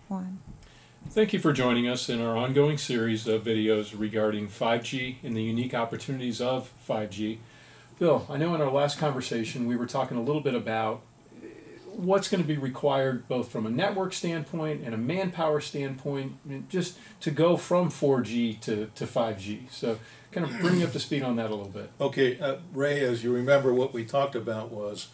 one. Thank you for joining us in our ongoing series of videos regarding 5G and the unique opportunities of 5G. Bill, I know in our last conversation we were talking a little bit about what's going to be required both from a network standpoint and a manpower standpoint, just to go from 4G to 5G. So kind of bring me up to speed on that a little bit. Okay, Ray, as you remember, what we talked about was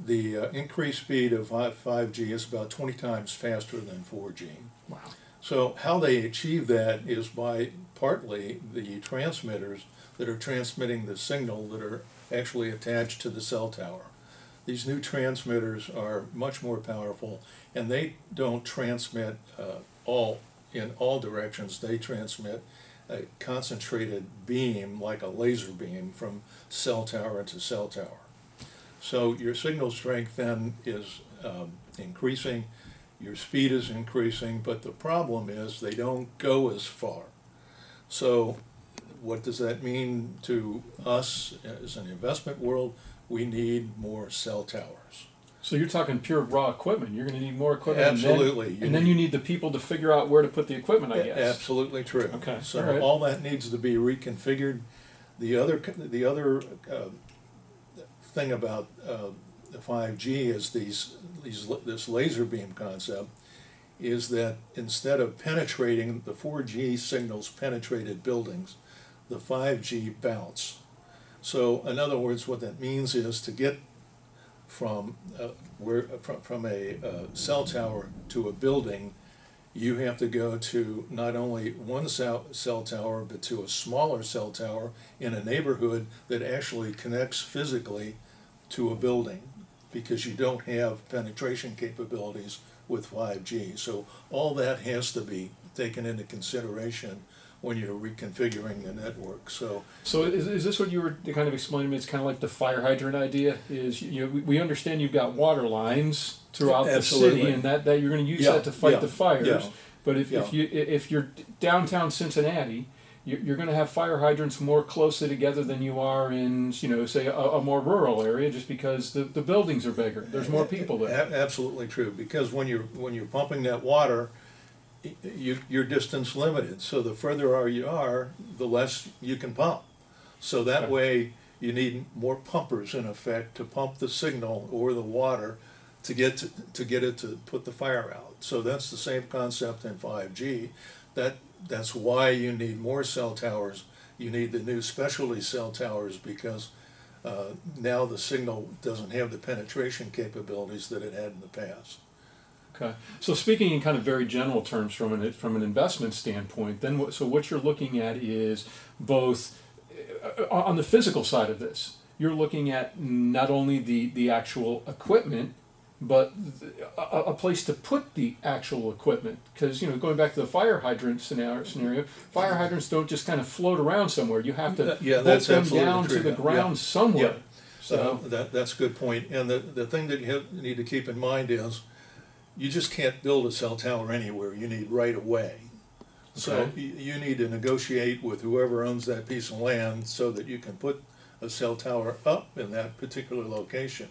the increased speed of 5G is about 20 times faster than 4G. Wow. So how they achieve that is by partly the transmitters that are transmitting the signal that are actually attached to the cell tower. These new transmitters are much more powerful, and they don't transmit in all directions. They transmit a concentrated beam, like a laser beam, from cell tower to cell tower. So your signal strength then is increasing, your speed is increasing, but the problem is they don't go as far. So what does that mean to us as an investment world? We need more cell towers. So you're talking pure raw equipment. You're going to need more equipment. Absolutely. And then you need the people to figure out where to put the equipment, I guess. Absolutely true. Okay. So all that needs to be reconfigured. The other thing about 5G is this laser beam concept is that instead of penetrating, the 4G signals penetrated buildings, the 5G bounce. So in other words, what that means is to get from a cell tower to a building, you have to go to not only one cell tower, but to a smaller cell tower in a neighborhood that actually connects physically to a building, because you don't have penetration capabilities with 5G. So all that has to be taken into consideration when you're reconfiguring the network. So is this what you were kind of explaining to me? It's kind of like the fire hydrant idea. Is we understand you've got water lines throughout Absolutely. the city, and that you're going to use that to fight the fires. Yeah. But if you're downtown Cincinnati, you're going to have fire hydrants more closely together than you are in say a more rural area, just because the buildings are bigger. There's more people there. Absolutely true, because when you're pumping that water, you're distance limited. So the further you are, the less you can pump. So that way you need more pumpers in effect to pump the signal or the water to get it to put the fire out. So that's the same concept in 5G. That's why you need more cell towers. You need the new specialty cell towers, because now the signal doesn't have the penetration capabilities that it had in the past. Okay. So speaking in kind of very general terms from an investment standpoint, then what you're looking at is both on the physical side of this. You're looking at not only the actual equipment, but a place to put the actual equipment. Because going back to the fire hydrant scenario, fire hydrants don't just kind of float around somewhere. You have to bolt them down to the ground somewhere. Yeah. So that's a good point. And the thing that you need to keep in mind is, you just can't build a cell tower anywhere. You need right of way. So you need to negotiate with whoever owns that piece of land so that you can put a cell tower up in that particular location.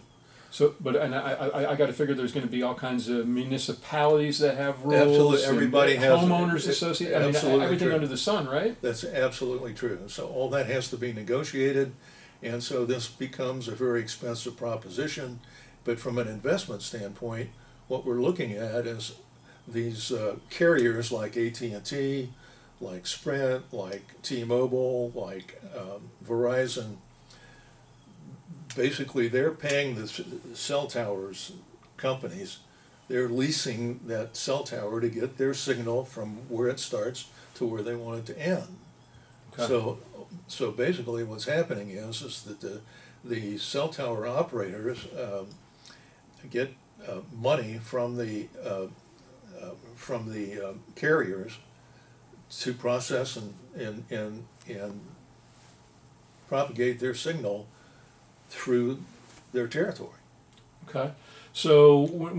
So, I got to figure there's going to be all kinds of municipalities that have rules. Absolutely, everybody has homeowners associated. Everything true. Under the sun, right? That's absolutely true. So all that has to be negotiated, and so this becomes a very expensive proposition. But from an investment standpoint, what we're looking at is these carriers like AT&T, like Sprint, like T-Mobile, like Verizon. Basically, they're paying the cell towers companies. They're leasing that cell tower to get their signal from where it starts to where they want it to end. Okay. So basically, what's happening is that the cell tower operators get money from the carriers to process and propagate their signal through their territory. Okay. So what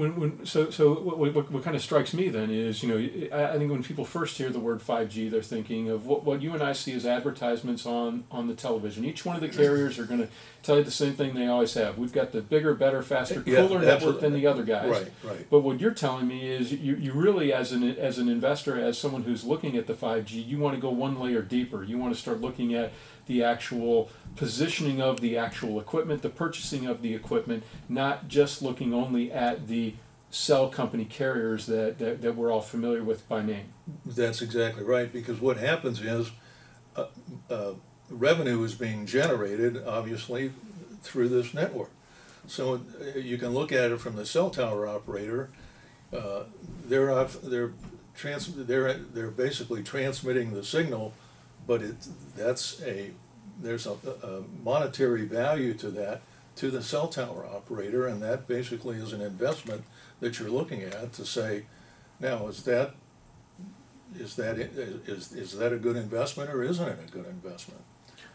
kind of strikes me then is, I think when people first hear the word 5G, they're thinking of what you and I see as advertisements on the television. Each one of the carriers are going to tell you the same thing they always have. We've got the bigger, better, faster, cooler network than the other guys. Right, right. But what you're telling me is you really, as an investor, as someone who's looking at the 5G, you want to go one layer deeper. You want to start looking at the actual positioning of the actual equipment, the purchasing of the equipment, not just looking only at the cell company carriers that we're all familiar with by name. That's exactly right, because what happens is revenue is being generated, obviously, through this network. So you can look at it from the cell tower operator. They're basically transmitting the signal, but there's a monetary value to that to the cell tower operator, and that basically is an investment that you're looking at to say, now is that a good investment or isn't it a good investment?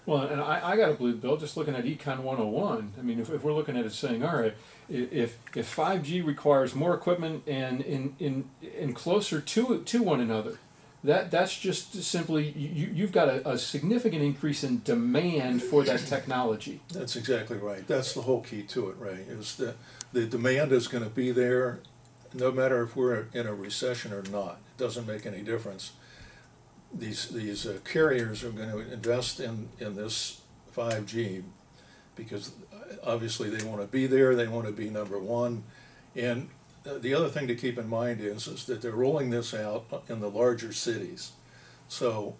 Well, and I got to believe, Bill, just looking at Econ 101, I mean, if we're looking at it saying, all right, if 5G requires more equipment and in closer to one another, that's just simply, you've got a significant increase in demand for that technology. That's exactly right. That's the whole key to it, Ray, is that the demand is going to be there no matter if we're in a recession or not. It doesn't make any difference. These carriers are going to invest in this 5G because obviously they want to be there, they want to be number one. And the other thing to keep in mind is that they're rolling this out in the larger cities. So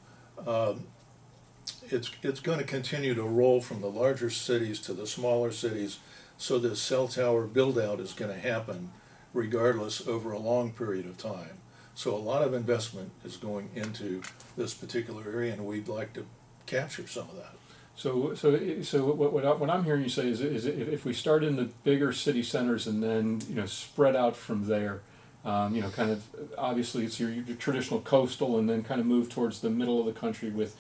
it's going to continue to roll from the larger cities to the smaller cities. So this cell tower build out is going to happen regardless over a long period of time. So a lot of investment is going into this particular area, and we'd like to capture some of that. So what I'm hearing you say is if we start in the bigger city centers and then spread out from there, kind of obviously it's your traditional coastal, and then kind of move towards the middle of the country with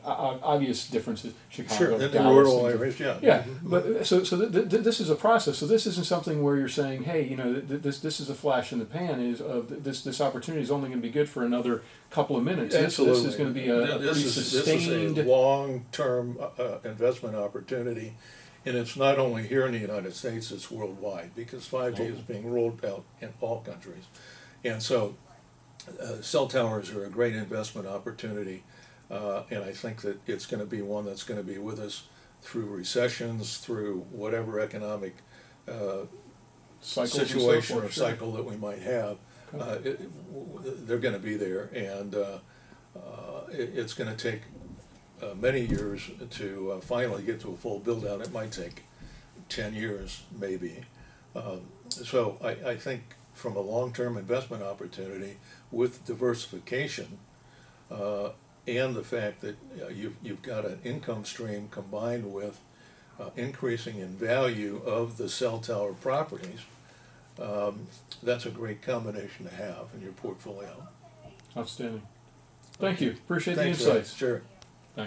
obvious differences. Chicago, Sure, in the Dallas, rural areas, yeah. Yeah, but so this is a process. So this isn't something where you're saying, hey, this is a flash in the pan. This opportunity is only going to be good for another couple of minutes. Absolutely. This is going to be a pretty sustained. This is a long-term investment opportunity, and it's not only here in the United States; it's worldwide because 5G is being rolled out in all countries, and so cell towers are a great investment opportunity. And I think that it's going to be one that's going to be with us through recessions, through whatever economic situation or cycle that we might have. They're going to be there, and it's going to take many years to finally get to a full build out. It might take 10 years, maybe. So I think from a long-term investment opportunity with diversification, and the fact that you've got an income stream combined with increasing in value of the cell tower properties, that's a great combination to have in your portfolio. Outstanding. Thank you. Appreciate Thanks, the insights. Sure.